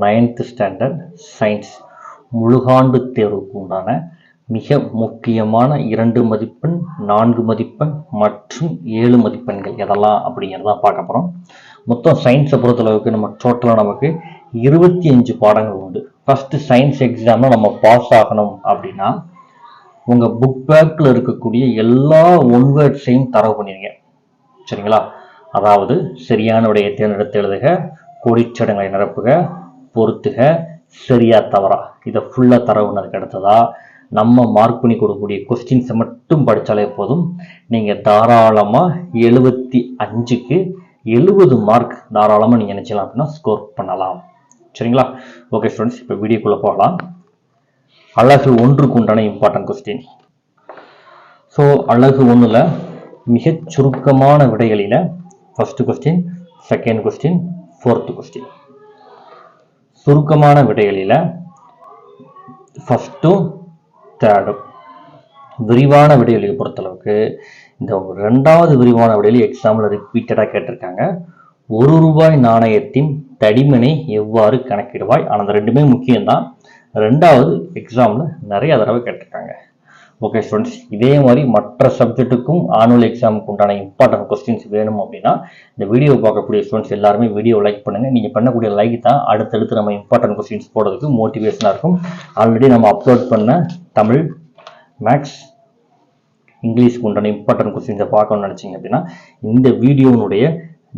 9th standard science முழுகாண்டு தேர்வுக்கு உண்டான மிக முக்கியமான 2 மதிப்பெண் 4 மதிப்பெண் மற்றும் 7 மதிப்பெண்கள் எதெல்லாம் அப்படிங்கிறத பார்க்க போகிறோம். மொத்தம் சயின்ஸை பொறுத்தளவுக்கு நம்ம டோட்டலாக நமக்கு 25 பாடங்கள் உண்டு. ஃபர்ஸ்ட் சயின்ஸ் எக்ஸாமில் நம்ம பாஸ் ஆகணும் அப்படின்னா உங்கள் புக் பேக்கில் இருக்கக்கூடிய எல்லா ஒன்வேர்ட்ஸையும் தரவு பண்ணிடுங்க. சரிங்களா? அதாவது சரியான விடையை தேர்ந்தெடுத்து எழுதுக, கோடிச்சடங்களை நிரப்புக, பொறுத்துக, சரியா தவறா இதை ஃபுல்லாக தரவுனதுக்கு அடுத்ததா நம்ம மார்க் பண்ணி கொடுக்கக்கூடிய கொஸ்டின்ஸை மட்டும் படித்தாலே போதும். நீங்கள் தாராளமாக 75க்கு 70 மார்க் தாராளமாக நீங்கள் நினைச்சலாம் அப்படின்னா ஸ்கோர் பண்ணலாம். சரிங்களா? ஓகே ஸ்டூடெண்ட்ஸ், இப்போ வீடியோக்குள்ளே போகலாம். அழகு 1க்கு உண்டான இம்பார்ட்டன்ட் கொஸ்டின். ஸோ அழகு 1ல் மிகச் சுருக்கமான விடைகளில் first question, second question, fourth question. சுருக்கமான விடைகளில் ஃபர்ஸ்ட்டும் தேர்டும். விரிவான விடைகளை பொறுத்தளவுக்கு இந்த 2வது விரிவான விடையில் எக்ஸாம்பிள் ரிப்பீட்டடாக கேட்டிருக்காங்க. ₹1 நாணயத்தின் தடிமனை எவ்வாறு கணக்கிடுவாய்? ஆனால் அந்த 2மே முக்கியம்தான். 2வது எக்ஸாமில் நிறைய தடவை கேட்டிருக்காங்க. ஓகே ஸ்டூடெண்ட்ஸ், இதே மாதிரி மற்ற சப்ஜெக்ட்டுக்கும் ஆனுவல் எக்ஸாமுக்கு உண்டான இம்பார்ட்டன்ட் கொஸ்டின்ஸ் வேணும் அப்படின்னா இந்த வீடியோ பார்க்கக்கூடிய ஸ்டூடெண்ட்ஸ் எல்லாருமே வீடியோ லைக் பண்ணுங்கள். நீங்கள் பண்ணக்கூடிய லைக் தான் அடுத்தடுத்து நம்ம இம்பார்ட்டன்ட் கொஸ்டின்ஸ் போடுறதுக்கு மோட்டிவேஷனாக இருக்கும். ஆல்ரெடி நம்ம அப்லோட் பண்ண தமிழ், மேக்ஸ், இங்கிலீஷ்க்கு உண்டான இம்பார்ட்டன்ட் கொஸ்டின்ஸை பார்க்கணும்னு நினச்சிங்க அப்படின்னா இந்த வீடியோனுடைய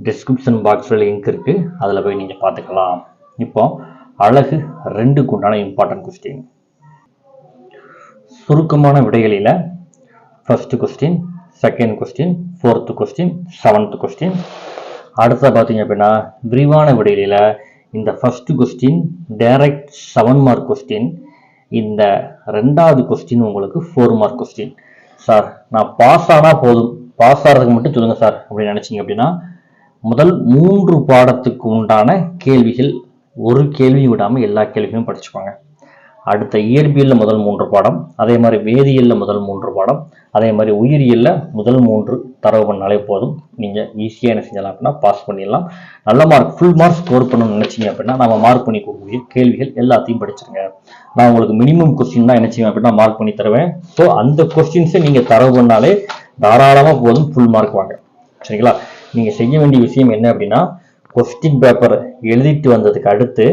டிஸ்கிரிப்ஷன் பாக்ஸில் லிங்க் இருக்குது, அதில் போய் நீங்கள் பார்த்துக்கலாம். இப்போ அழகு 2க்கு உண்டான இம்பார்ட்டன்ட் கொஸ்டின். சுருக்கமான விடைகளில் first question, second question, fourth question, 7th question. அடுத்த பார்த்தீங்க அப்படின்னா விரிவான விடைகளில் இந்த first question direct 7 mark question. இந்த 2வது கொஸ்டின் உங்களுக்கு 4 மார்க் கொஸ்டின். சார் நான் பாஸ் ஆனால் போதும், பாஸ் ஆகிறதுக்கு மட்டும் சொல்லுங்கள் சார் அப்படின்னு நினச்சிங்க அப்படின்னா முதல் 3 பாடத்துக்கு உண்டான கேள்விகள் ஒரு கேள்வி விடாமல் எல்லா கேள்வியும் படிச்சுப்பாங்க. அடுத்த இயற்பியலில் முதல் 3 பாடம், அதே மாதிரி வேதியியலில் முதல் 3 பாடம், அதே மாதிரி உயிரியலில் முதல் 3 தரவு பண்ணாலே போதும். நீங்கள் ஈஸியாக என்ன செஞ்சலாம் அப்படின்னா பாஸ் பண்ணிடலாம். நல்ல மார்க், ஃபுல் மார்க் ஸ்கோர் பண்ணணும்னு நினச்சிங்க அப்படின்னா நம்ம மார்க் பண்ணி கொடுக்கக்கூடிய கேள்விகள் எல்லாத்தையும் படிச்சிருங்க. நான் உங்களுக்கு மினிமம் கொஸ்டின் தான் என்ன செய்வேன் அப்படின்னா மார்க் பண்ணி தருவேன். ஸோ அந்த கொஸ்டின்ஸை நீங்கள் தரவு பண்ணாலே தாராளமாக போதும், ஃபுல் மார்க் வாங்க. சரிங்களா? நீங்கள் செய்ய வேண்டிய விஷயம் என்ன அப்படின்னா கொஸ்டின் பேப்பர் எழுதிட்டு வந்ததுக்கு அடுத்து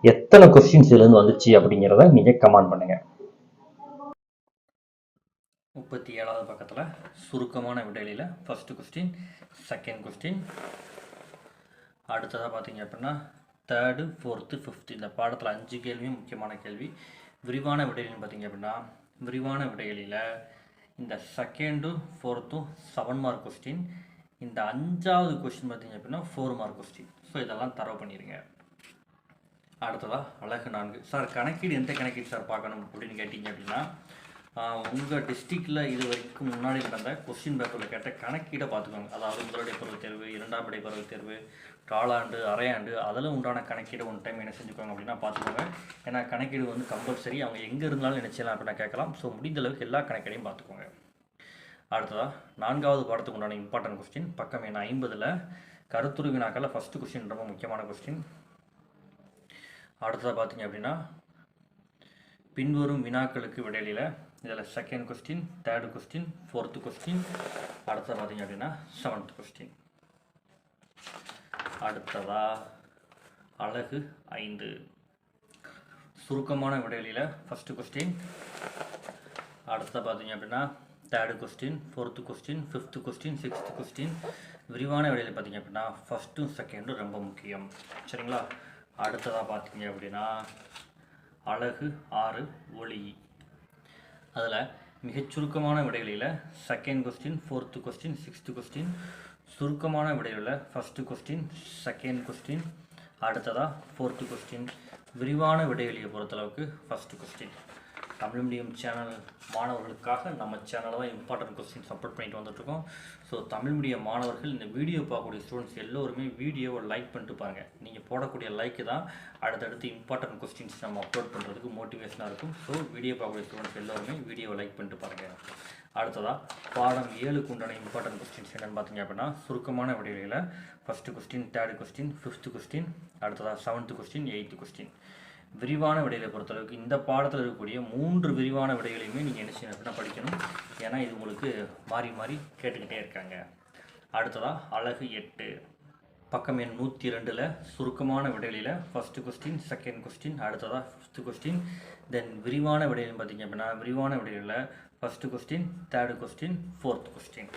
எத்தனை கொஸ்டின்ஸ் இதுலேருந்து வந்துச்சு அப்படிங்கிறத நீங்கள் கமெண்ட் பண்ணுங்க. 37வது பக்கத்தில் சுருக்கமான விடைகளில் ஃபர்ஸ்ட் கொஸ்டின், செகண்ட் கொஸ்டின். அடுத்ததாக பார்த்தீங்க அப்படின்னா தேர்டு, ஃபோர்த்து, ஃபிஃப்த்து. இந்த பாடத்தில் 5 கேள்வியும் முக்கியமான கேள்வி. விரிவான விடைகள்னு பார்த்தீங்க அப்படின்னா விரிவான விடைகளில் இந்த செகண்டும் ஃபோர்த்தும் 7 மார்க் கொஸ்டின். இந்த 5வது கொஸ்டின் பார்த்தீங்க அப்படின்னா 4 மார்க் கொஸ்டின். ஸோ இதெல்லாம் தரவு பண்ணிடுங்க. அடுத்ததாக அழகு 4. சார் கணக்கீடு எந்த கணக்கீடு சார் பார்க்கணும் அப்படின்னு கேட்டிங்க அப்படின்னா உங்கள் டிஸ்ட்ரிக்டில் இது வரைக்கும் முன்னாடி நடந்த கொஸ்டின் பேப்பரில் கேட்ட கணக்கீடை பார்த்துக்கோங்க. அதாவது முதலடை பருவத் தேர்வு, 2ஆம் இடை பருவத் தேர்வு, காலாண்டு, அரையாண்டு, அதில் உண்டான கணக்கீடை ஒன் டைம் என்ன செஞ்சுக்கோங்க அப்படின்னா பார்த்துக்கோங்க. ஏன்னா கணக்கீடு வந்து கம்பல்சரி, அவங்க எங்கே இருந்தாலும் நினச்சலாம் அப்படின்னா கேட்கலாம். ஸோ முடிந்த அளவுக்கு எல்லா கணக்கீடையும் பார்த்துக்கோங்க. அடுத்ததாக 4வது பாடத்துக்கு உண்டான இம்பார்ட்டன்ட் கொஸ்டின், பக்கம் எண் 50ல் கருத்துரு வினாக்களில் ஃபர்ஸ்ட் கொஸ்டின் ரொம்ப முக்கியமான கொஸ்டின். அடுத்ததாக பார்த்தீங்க அப்படின்னா பின்வரும் வினாக்களுக்கு விடையில இதில் second question, third question, fourth question. அடுத்ததாக பார்த்தீங்க அப்படின்னா 7th கொஸ்டின். அடுத்ததா அழகு 5 சுருக்கமான விடையில ஃபர்ஸ்ட் கொஸ்டின். அடுத்ததாக பார்த்தீங்க அப்படின்னா third question, fourth question, 5th question, 6th question. விரிவான விடையில் பார்த்தீங்க அப்படின்னா ஃபர்ஸ்ட்டும் செகண்டும் ரொம்ப முக்கியம். சரிங்களா? அடுத்ததாக பார்த்தீங்க அப்படின்னா அழகு 6 ஒளி. அதில் மிகச் சுருக்கமான விடைகளில் second question, fourth question, 6th question. சுருக்கமான விடைகளில் ஃபர்ஸ்ட் கொஸ்டின், செகண்ட் கொஸ்டின், அடுத்ததாக ஃபோர்த்து கொஸ்டின். விரிவான விடைகளியை பொறுத்தளவுக்கு first question. Tamil medium channel மாணவர்களுக்காக நம்ம சேனலில் தான் இம்பார்ட்டன்ட் கொஸ்டின் சப்போர்ட் பண்ணிட்டு வந்துட்டுருக்கோம். ஸோ தமிழ் மீடியம் மாணவர்கள் இந்த வீடியோ பார்க்கக்கூடிய ஸ்டூடெண்ட்ஸ் எல்லோருமே வீடியோவை லைக் பண்ணிட்டு பாருங்கள். நீங்கள் போடக்கூடிய லைக்கு தான் அடுத்தடுத்து இம்பார்ட்டன்ட் கொஸ்டின்ஸ் நம்ம அப்லோட் பண்ணுறதுக்கு மோட்டிவேஷனாக இருக்கும். ஸோ வீடியோ பார்க்கக்கூடிய ஸ்டூடெண்ட்ஸ் எல்லோருமே வீடியோவை லைக் பண்ணிட்டு பாருங்கள். அடுத்ததாக பாடம் 7க்கு உண்டான இம்பார்ட்டன்ட் கொஸ்டின்ஸ் என்னென்னு பார்த்தீங்க அப்படின்னா, சுருக்கமான விடைகளில் first question, third question, 5th question, அடுத்ததாக 7th கொஸ்டின், 8th கொஸ்டின். விரிவான விடைகளை பொறுத்தளவுக்கு இந்த பாடத்தில் இருக்கக்கூடிய 3 விரிவான விடைகளையுமே நீங்கள் என்ன செய்யணும் அப்படின்னா படிக்கணும். ஏன்னா இது உங்களுக்கு மாறி மாறி கேட்டுக்கிட்டே இருக்காங்க. அடுத்ததாக அழகு 8 பக்கம் எண் 102ல் சுருக்கமான விடைகளில் ஃபஸ்ட்டு கொஸ்டின், செகண்ட் கொஸ்டின், அடுத்ததாக 5th கொஸ்டின். தென் விரிவான விடைகள் பார்த்தீங்க அப்படின்னா விரிவான விடைகளில் first question, third question, 4th question.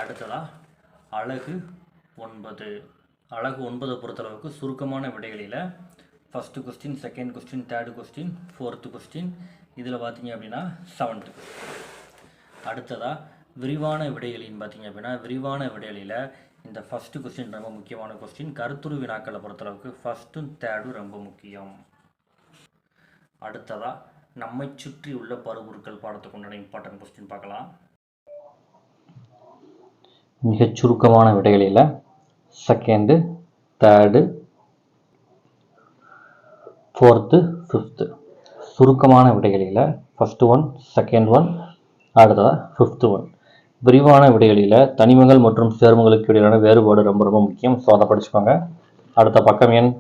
அடுத்ததாக அழகு 9 அழகு 9 பொறுத்தளவுக்கு சுருக்கமான விடைகளில் first question, second question, third question, 4th question. இதில் பார்த்தீங்க அப்படின்னா 7th கொஸ்டின். அடுத்ததாக விரிவான விடைகளின்னு பார்த்தீங்க அப்படின்னா விரிவான விடைகளில் இந்த ஃபஸ்ட்டு கொஸ்டின் ரொம்ப முக்கியமான கொஸ்டின். கருத்துரு வினாக்களை பொறுத்தளவுக்கு ஃபஸ்ட்டும் தேர்டும் ரொம்ப முக்கியம். அடுத்ததாக நம்மை சுற்றி உள்ள பருப்பொருட்கள் பாடத்துக்கு உண்டான இம்பார்ட்டன்ட் கொஸ்டின் பார்க்கலாம். மிகச் சுருக்கமான விடைகளில் செகண்டு, தேர்டு, 4th, 5th. சுருக்கமான விடைகளில் ஃபஸ்ட்டு ஒன், செகண்ட் ஒன், அடுத்ததாக 5th ஒன். விரிவான விடைகளில் தனிமங்கள் மற்றும் சேர்மங்களுக்கு இடையிலான வேறுபாடு ரொம்ப ரொம்ப முக்கியம். ஸோ அதை படிச்சுக்கோங்க. அடுத்த பக்கம் எண்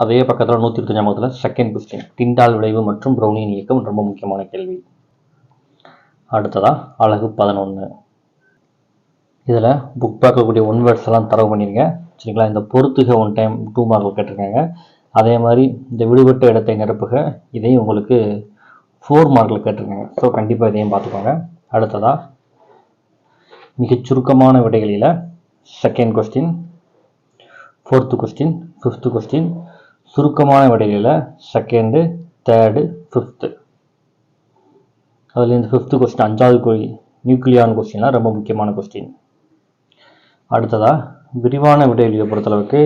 அதே பக்கத்தில் 125 செகண்ட் கொஸ்டின், டிண்டால் விளைவு மற்றும் ப்ரௌனியின் இயக்கம் ரொம்ப முக்கியமான கேள்வி. அடுத்ததாக அழகு 11. இதில் புக் பார்க்கக்கூடிய 1 வேர்ட்ஸ் எல்லாம் தரவு பண்ணிடுங்க. சரிங்களா? இந்த பொறுத்துக 1 டைம் 2 மார்க் கேட்டிருக்காங்க. அதே மாதிரி இந்த விடுபட்ட இடத்தை நிரப்புக, இதையும் உங்களுக்கு 4 மார்க்கில் கேட்டிருக்காங்க. ஸோ கண்டிப்பாக இதையும் பார்த்துக்கோங்க. அடுத்ததாக மிகச் சுருக்கமான விடைகளில் second question, 4th question, 5th question. சுருக்கமான விடைகளில் செகண்டு, தேர்டு, 5th. அதில் இந்த 5th கொஸ்டின் 5வது நியூக்ளியான் கொஸ்டின்லாம் ரொம்ப முக்கியமான கொஸ்டின். அடுத்ததாக விரிவான விடைகளியை பொறுத்தளவுக்கு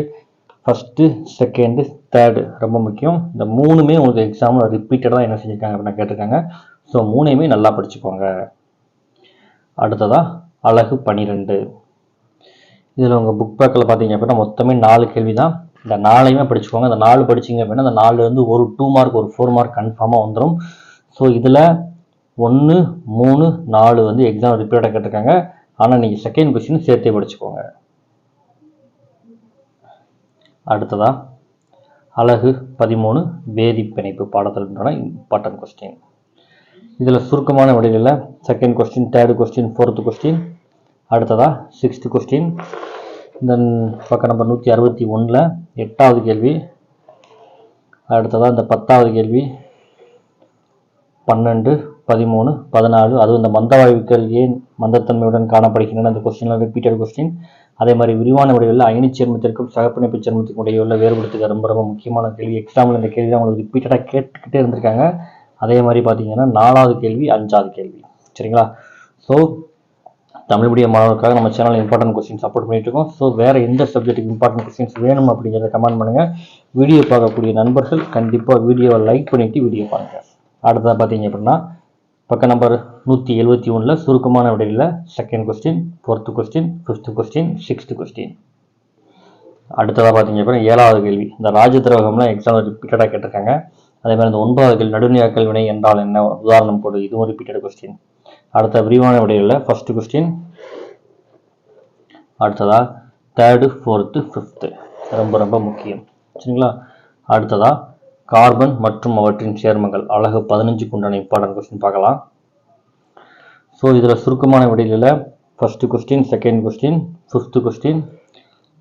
ஃபஸ்ட்டு, செகண்டு, தேர்டு ரொம்ப முக்கியம். இந்த 3மே உங்களுக்கு எக்ஸாமில் ரிப்பீட்டடாக என்ன செஞ்சுருக்காங்க அப்படின்னா கேட்டிருக்காங்க. ஸோ 3மே நல்லா படிச்சுக்கோங்க. அடுத்ததாக அழகு 12. இதில் உங்கள் புக் பேக்கில் பார்த்தீங்க அப்படின்னா மொத்தமே 4 கேள்வி தான். இந்த 4ஐயுமே படிச்சுக்கோங்க. இந்த 4 படிச்சிங்க அப்படின்னா அந்த 4லேருந்து ஒரு 2 மார்க் ஒரு 4 மார்க் கன்ஃபார்மாக வந்துடும். ஸோ இதில் 1, 3, 4 வந்து எக்ஸாம் ரிப்பீட்டடாக கேட்டிருக்காங்க. ஆனால் நீங்கள் செகண்ட் கொஸ்டின் சேர்த்தே படிச்சுக்கோங்க. அடுத்ததாக அழகு 13 வேதி பிணைப்பு பாடத்தில் இம்பார்ட்டன்ட் கொஸ்டின். இதில் சுருக்கமான விடைகளில் second question, third question, 4th question. அடுத்ததாக 6th கொஸ்டின். தென் பக்கம் நம்பர் 161ல் 8வது கேள்வி. அடுத்ததாக இந்த 10வது கேள்வி, 12, 13, 14. அதுவும் இந்த மந்தவாயுக்கள் ஏன் மந்தத்தன்மையுடன் காணப்படுகின்றன அந்த கொஸ்டின்லாம் ரிப்பீட்டட் கொஸ்டின். அதே மாதிரி விரிவான விடைகளில் அயனி சேர்மத்திற்கும் சகப்பிணைப்பு சேர்மத்திற்கும் இடையே உள்ள வேறுபடுத்துக ரொம்ப ரொம்ப முக்கியமான கேள்வி. எக்ஸாம்பிள் இந்த கேள்வி தான் உங்களுக்கு ரிப்பீட்டடாக கேட்டுக்கிட்டே இருந்திருக்காங்க. அதே மாதிரி பார்த்தீங்கன்னா 4வது கேள்வி, 5வது கேள்வி. சரிங்களா? ஸோ தமிழ் மீடியம் மாணவர்களுக்காக நம்ம சேனலில் இம்பார்ட்டன்ட் கொஸ்டின் சப்போர்ட் பண்ணிட்டு இருக்கோம். ஸோ வேறு எந்த சப்ஜெக்ட்டுக்கு இம்பார்ட்டன்ட் கொஸ்டின்ஸ் வேணும் அப்படிங்கிறத கமெண்ட் பண்ணுங்கள். வீடியோ பார்க்கக்கூடிய நண்பர்கள் கண்டிப்பாக வீடியோவை லைக் பண்ணிவிட்டு வீடியோ பாருங்கள். அடுத்ததாக பார்த்தீங்க அப்படின்னா பக்கம் நம்பர் 171ல் சுருக்கமான விடைகளில் second question, 4th question, 5th question, 6th question. அடுத்ததாக பார்த்தீங்க அப்படின்னா 7வது கேள்வி. இந்த ராஜதிரவகம்லாம் எக்ஸாம் ரிப்பீட்டடாக கேட்டிருக்காங்க. அதே மாதிரி இந்த 9வது கேள்வி நடுநியாக்கல் வினை என்றால் என்ன, உதாரணம் கொடு, இதுவும் ரிப்பீட்டட் கொஸ்டின். அடுத்த விரிவான விடைகளில் ஃபஸ்ட்டு கொஸ்டின், அடுத்ததாக தேர்டு, 4th, 5th ரொம்ப ரொம்ப முக்கியம். சரிங்களா? அடுத்ததாக கார்பன் மற்றும் அவற்றின் சேர்மங்கள் அழகு 15க்கு உண்டான இம்பார்ட்டன்ட் கொஸ்டின் பார்க்கலாம். ஸோ இதில் சுருக்கமான விடைகளில் first question, second question, 5th question.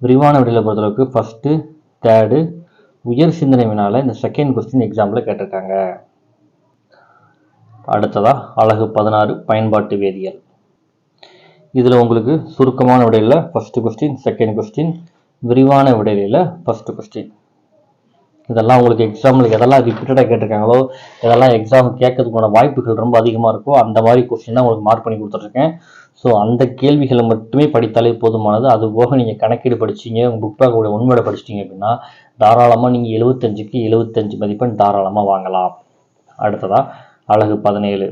விரிவான விடையில் பொறுத்தளவுக்கு ஃபஸ்ட்டு, தேர்டு, உயர் சிந்தனை வினால இந்த செகண்ட் கொஸ்டின் எக்ஸாம்பிள் கேட்டிருக்காங்க. அடுத்ததாக அழகு 16 பயன்பாட்டு வேதியியல். இதில் உங்களுக்கு சுருக்கமான விடையில் ஃபஸ்ட்டு கொஸ்டின், செகண்ட் கொஸ்டின். விரிவான விடையில் ஃபஸ்ட்டு கொஸ்டின். இதெல்லாம் உங்களுக்கு எக்ஸாம்பிள் எதெல்லாம் ரிப்பீட்டடாக கேட்டிருக்காங்களோ, இதெல்லாம் எக்ஸாம் கேட்கறதுக்கான வாய்ப்புகள் ரொம்ப அதிகமாக இருக்கும். அந்த மாதிரி கொஸ்டின் தான் உங்களுக்கு மார்க் பண்ணி கொடுத்துட்ருக்கேன். ஸோ அந்த கேள்விகளை மட்டுமே படித்தாலே போதுமானது. அது போக நீங்கள் கணக்கீடு படிச்சிங்க, உங்கள் புக் பேக்கோட உண்மையை படிச்சிட்டிங்க அப்படின்னா தாராளமாக நீங்கள் 75க்கு 75 மதிப்பெண் தாராளமாக வாங்கலாம். அடுத்ததா அழகு 17.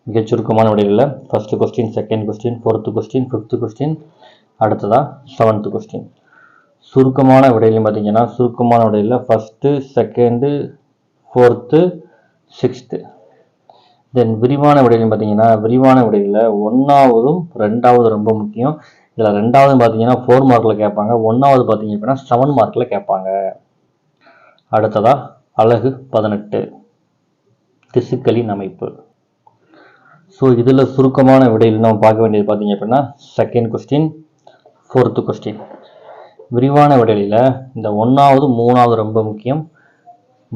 மிகச் சுருக்கமான விடையில் first question, second question, fourth question, fifth question, அடுத்ததா 7th கொஸ்டின். சுருக்கமான விடையிலையும் பார்த்தீங்கன்னா சுருக்கமான விடையில் first, second, fourth, 6th. Then விரிவான விடையிலையும் பார்த்தீங்கன்னா விரிவான விடையில் 1ஆவதும் 2ஆவது ரொம்ப முக்கியம். இதில் 2ஆவது பார்த்தீங்கன்னா 4 மார்க்கில் கேட்பாங்க, 1ஆவது பார்த்தீங்க அப்படின்னா 7 மார்க்கில் கேட்பாங்க. அடுத்ததா அழகு 18 திசுக்களின் அமைப்பு. ஸோ இதில் சுருக்கமான விடையில் நம்ம பார்க்க வேண்டியது பார்த்தீங்க அப்படின்னா செகண்ட் கொஸ்டின், ஃபோர்த்து கொஸ்டின். விரிவான விடையில் இந்த 1ஆவது 3ஆவது ரொம்ப முக்கியம்.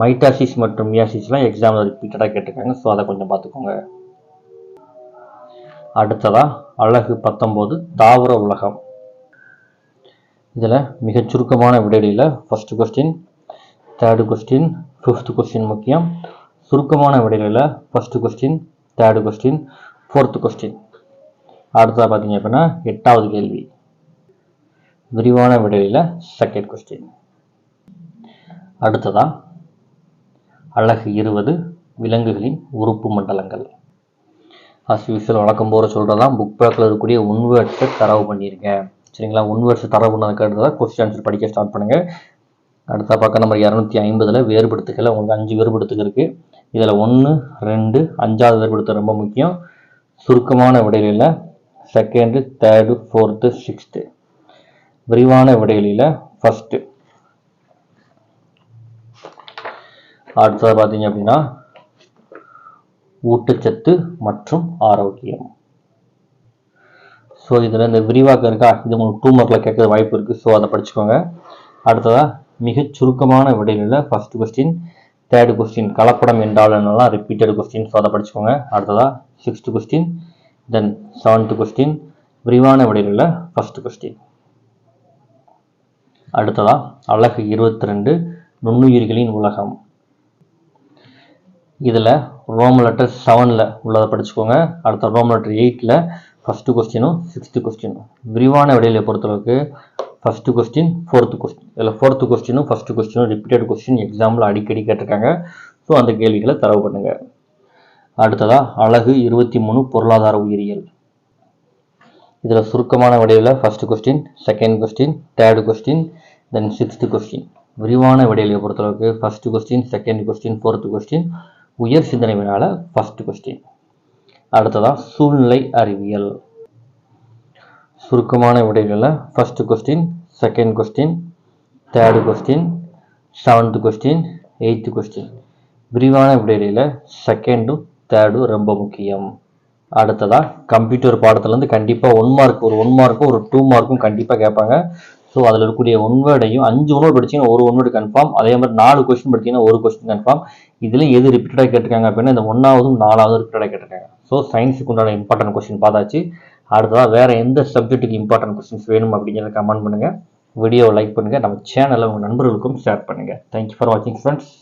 மைட்டாசிஸ் மற்றும் மியாசிஸ்லாம் எக்ஸாமில் ரிப்பீட்டடாக கேட்டிருக்காங்க. ஸோ அதை கொஞ்சம் பார்த்துக்கோங்க. அடுத்ததா அழகு 19 தாவர உலகம். இதில் மிகச் சுருக்கமான விடையில் first question, third question, fifth question முக்கியம். சுருக்கமான விடையில் first question, third question, fourth question. அடுத்ததாக பார்த்தீங்க அப்படின்னா 8வது கேள்வி. விரிவான விடையில் செகண்ட் கொஸ்டின். அடுத்ததா அழகு 20 விலங்குகளின் உறுப்பு மண்டலங்கள். அஸ் யூஸ்வல் வழக்கம் போகிற சொல்கிறதான் புக் பேக்கில் இருக்கக்கூடிய ஒன்வேர்ட்ஸை தரவு பண்ணியிருக்கேன். சரிங்களா? ஒன்வேர்ட்ஸை தரவு பண்ணதுக்கு அடுத்ததாக கொஸ்டின் ஆன்சர் படிக்க ஸ்டார்ட் பண்ணுங்கள். அடுத்த பக்கம் நம்பர் 250 வேறுபடுத்துக்கள். உங்களுக்கு 5 வேறுபடுத்துக்கு இருக்குது. இதில் 1, 2, 5வது வேறுபடுத்த ரொம்ப முக்கியம். சுருக்கமான விடைகளில் செகண்டு, தேர்டு, ஃபோர்த்து, 6th. விரிவான விடைகளில் ஃபர்ஸ்ட்டு. அடுத்தது பார்த்தீங்க அப்படின்னா ஊட்டச்சத்து மற்றும் ஆரோக்கியம். ஸோ இதில் இந்த விரிவாக்கம் இருக்கா, இது உங்களுக்கு 2 மார்க்கில் கேட்குற வாய்ப்பு இருக்குது. ஸோ அதை படிச்சுக்கோங்க. அடுத்ததாக மிகச் சுருக்கமான விடைகளில் ஃபர்ஸ்ட் கொஸ்டின், தேர்டு கொஸ்டின் கலப்படம் என்றால் என்னெல்லாம் ரிப்பீட்டட் கொஸ்டின். ஸோ அதை படிச்சுக்கோங்க. அடுத்ததாக 6th கொஸ்டின், தென் 7th கொஸ்டின். விரிவான விடைகளில் ஃபர்ஸ்ட் கொஸ்டின். அடுத்ததாக அழகு 22 நுண்ணுயிர்களின் உலகம். இதில் ரோம் லெட்டர் 7ல் உள்ளதை படிச்சுக்கோங்க. அடுத்த ரோம் லெட்டர் 8ல் ஃபர்ஸ்ட் கொஸ்டினும் 6th கொஸ்டினும். விரிவான விடையில பொறுத்தளவுக்கு ஃபர்ஸ்ட் கொஸ்டின், ஃபோர்த்து கொஸ்டின். இதில் ஃபோர்த்து கொஸ்டினும் ஃபர்ஸ்ட் கொஸ்டினும் ரிப்பீட்டட் கொஸ்டின் எக்ஸாம்பிள் அடிக்கடி கேட்டிருக்காங்க. ஸோ அந்த கேள்விகளை தரவு பண்ணுங்க. அடுத்ததாக அழகு 23 பொருளாதார உயிரியல். இதில் சுருக்கமான விடையில் first question, second question, third question, then 6th question. விரிவான விடையில பொறுத்தளவுக்கு first question, second question, fourth question. உயர் சிந்தனை வினால ஃபர்ஸ்ட் கொஸ்டின். அடுத்ததாக சூழ்நிலை அறிவியல். சுருக்கமான விடைகளில் first question, second question, third question, 7th question, 8th question. விரிவான விடைகளில் செகண்டும் தேர்டும் ரொம்ப முக்கியம். அடுத்ததாக கம்ப்யூட்டர் பாடத்துலேருந்து கண்டிப்பாக 1 மார்க், ஒரு 1 மார்க்கும் ஒரு 2 மார்க்கும் கண்டிப்பாக கேட்பாங்க. ஸோ அதில் இருக்கக்கூடிய ஒன்வேர்டையும் 5 ஒன்வேர்டு படிச்சிங்கன்னா ஒரு ஒன்வேர்டு கன்ஃபார்ம். அதே மாதிரி 4 கொஸ்டின் படிச்சிங்கன்னா ஒரு கொஸ்டின் கன்ஃபார்ம். இதில் எது ரிப்பீட்டடாக கேட்டிருக்காங்க அப்படின்னா இந்த 1ஆவதும் 4ஆவதும் ரிப்பீட்டடாக கேட்டிருக்காங்க. ஸோ சயின்ஸுக்கு உண்டான இம்பார்ட்டன்ட் கொஸ்டின் பார்த்தாச்சு. அடுத்ததாக வேறு எந்த சப்ஜெக்ட்டுக்கு இம்பார்ட்டன்ட் கொஸ்டின்ஸ் வேணும் அப்படிங்கிறத கமெண்ட் பண்ணுங்கள். வீடியோவை லைக் பண்ணுங்கள். நம்ம சேனலை உங்கள் நண்பர்களுக்கும் ஷேர் பண்ணுங்கள். தேங்க்யூ ஃபார் வாட்சிங் ஃப்ரெண்ட்ஸ்.